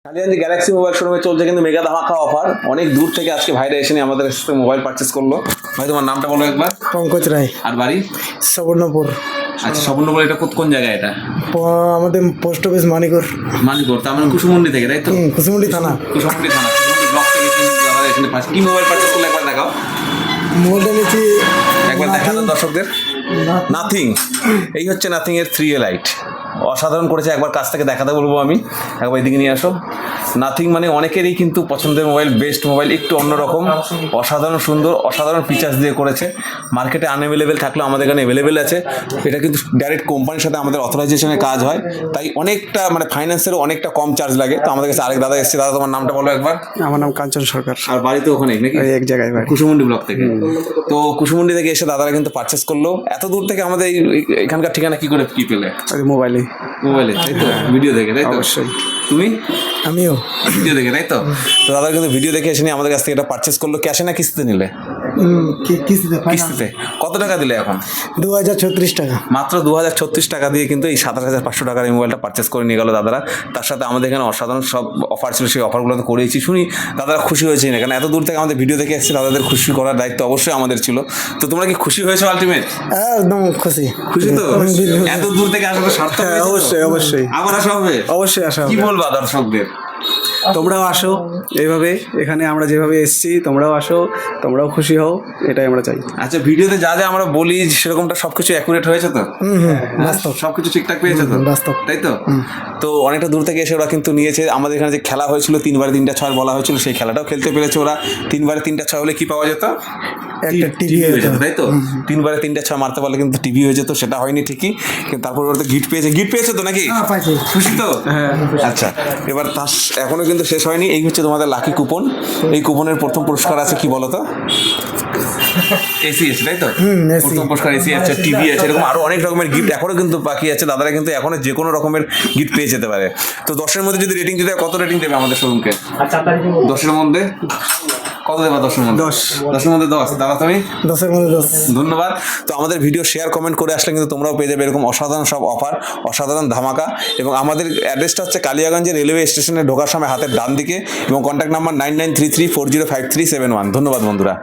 কালিয়াঞ্জি Galaxy mobile শোরুমে চলছে কিন্তু মেগা ধামাকা অফার। অনেক দূর থেকে আজকে ভাইরা এসে নিয়ে আমাদের সাথে মোবাইল পারচেস করলো। ভাই তোমার নামটা বলো একবার। পঙ্কজ রায়, আর বাড়ি? সুবর্ণপুর। আচ্ছা, স্বর্ণপুর। এটা কোন জায়গায় এটা? আমাদের পোস্ট অফিস মানিকর। মানিকপুর, তার মানে কুসুমুন্ডি থেকে, তাই তো? কুসুমুন্ডি থানা। কুসুমুন্ডি থানা, কুসুমুন্ডি ব্লক থেকে এখানে কি মোবাইল পারচেস করলে একবার দেখাও। মোবাইলটা নিয়েছি একবার দেখা দাও দর্শকদের। নাথিং, এই হচ্ছে নাথিং এর 3A লাইট। অসাধারণ করেছে, একবার কাছ থেকে দেখাতে বলবো আমি। একবার এদিকে নিয়ে আসো। নাথিং মানে অনেকেরই কিন্তু পছন্দের মোবাইল, বেস্ট মোবাইল, একটু অন্যরকম, অসাধারণ সুন্দর, অসাধারণ ফিচার্স দিয়ে করেছে। মার্কেটে আনঅ্যাভেলেবেল থাকলেও আমাদের এখানে অ্যাভেলেবেল আছে। এটা কিন্তু ডাইরেক্ট কোম্পানির সাথে আমাদের অথরাইজেশনের কাজ হয়, তাই অনেকটা মানে ফাইন্যান্সেরও অনেকটা কম চার্জ লাগে। তো আমাদের কাছে আরেক দাদা এসেছে। দাদা তোমার নামটা বলো একবার। আমার নাম কাঞ্চন সরকার। আর বাড়িতে ওখানে নাকি? এক জায়গায় বাড়ি, কুসুমুন্ডি ব্লক থেকে। তো কুসুমুন্ডি থেকে এসে দাদারা কিন্তু পারচেস করলো। এত দূর থেকে আমাদের এখানকার ঠিকানা কি করে কি পেলে? মোবাইলে তাই তো? ভিডিও দেখে, তাই তো? অবশ্যই। তুমি? আমিও ভিডিও দেখে, তাই তো? তো দাদা কিন্তু ভিডিও দেখে এসে নিয়ে আমাদের কাছ থেকে এটা পারচেস করলো। ক্যাশে না কিস্তিতে নিলে? কিস্তিতে। কত টাকা দিলে এখন? 2036 টাকা। মাত্র 2036 টাকা দিয়ে কিন্তু এই 27,500 টাকার এই মোবাইলটা পারচেস করে নিয়ে গেল দাদারা। তার সাথে আমাদের এখানে অসাধারণ সব অফার ছিল, সেই অফারগুলো তো করেছি। শুনি দাদারা খুশি হয়েছে না, কারণ এত দূর থেকে আমাদের ভিডিও দেখে এসেছে, দাদাদের খুশি করার দায়িত্ব অবশ্যই আমাদের ছিল। তো তোমরা কি খুশি হয়েছো? আলটিমেট একদম খুশি। খুশি তো? এত দূর থেকে আসলে সার্থক হয়েছে তো? অবশ্যই অবশ্যই। আবার আসা হবে? অবশ্যই আসা কি হবে। বলবা দর্শকদের? তোমরাও আসো এইভাবে, এখানে আমরা যেভাবে এসেছি তোমরাও আসো, তোমরাও খুশি হও, এটাই আমরা চাই। আচ্ছা, ভিডিওতে যা যা আমরা বলি সেরকমটা সবকিছু অ্যাকুরেট হয়েছে তো? বাস্তব। সবকিছু ঠিকঠাক পেয়েছে তো? বাস্তব। তাই তো? তো অনেকটা দূর থেকে এসে ওরা কিন্তু নিয়েছে। আমাদের এখানে যে খেলা হয়েছিল 3 × 3 6 বলা হয়েছিল, সেই খেলাটাও খেলতে পেরেছে ওরা। 3 × 3 6 হলে কি পাওয়া যেত? একটা টিভি হয়ে যেত, তাই তো? 3 × 3 6 মারতে পারলে কিন্তু টিভি হয়ে যেত। সেটা হয়নি ঠিকই, কিন্তু তারপর ওরা তো গিফট পেয়েছে তো নাকি? খুশি তো? আচ্ছা, এবার এখনো কিন্তু শেষ হয়নি। এই হচ্ছে তোমাদের লাকি কুপন। এই কুপনের প্রথম পুরস্কার আছে কি বলো তো? এসি আছে, তাই তো? প্রথম পুরস্কার এসি আছে, টিভি আছে, এরকম আরো অনেক রকমের গিফট এখনো কিন্তু বাকি আছে। দাদারা কিন্তু এখনো যে কোনো রকমের গিফট পেয়ে যেতে পারে। তো 10-এর মধ্যে যদি রেটিং দিতে হয়, কত রেটিং দেবে আমাদের শোরুমকে? 10-এর মধ্যে কত দেবা? 10-এর মধ্যে 10-এর মধ্যে 10। দাদা তুমি? 10-এর মধ্যে 10। ধন্যবাদ। তো আমাদের ভিডিও শেয়ার কমেন্ট করে আসলে কিন্তু তোমরাও পেয়ে যাবে এরকম অসাধারণ সব অফার, অসাধারণ ধামাকা। এবং আমাদের অ্যাড্রেসটা হচ্ছে কালিয়াগঞ্জের রেলওয়ে স্টেশনে ঢোকার সময় হাতের ডান দিকে, এবং কন্ট্যাক্ট নাম্বার 9933405371। ধন্যবাদ বন্ধুরা।